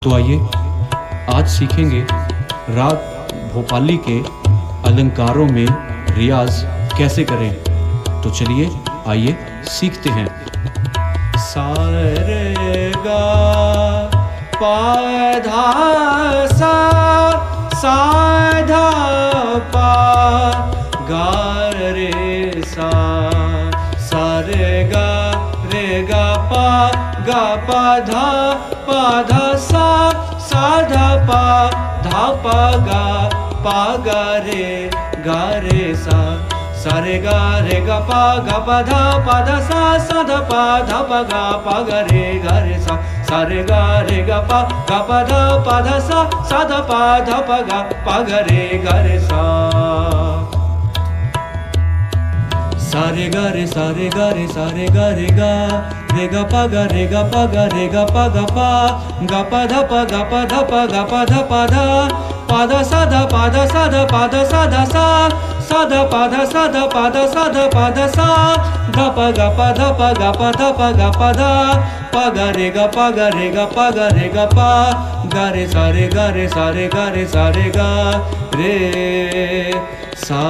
तो आइए आज सीखेंगे राग भोपाली के अलंकारों में रियाज कैसे करें। तो चलिए आइए सीखते हैं। सा रे गा पा धा सा धा पा गा रे सा रे गा पा धा सा धा पा गा रे सा रे गा पा धा सा धा पा गा रे सा रे गा पा धा सा धा पा गा रे सा रे गा पा गा सा गा रे सा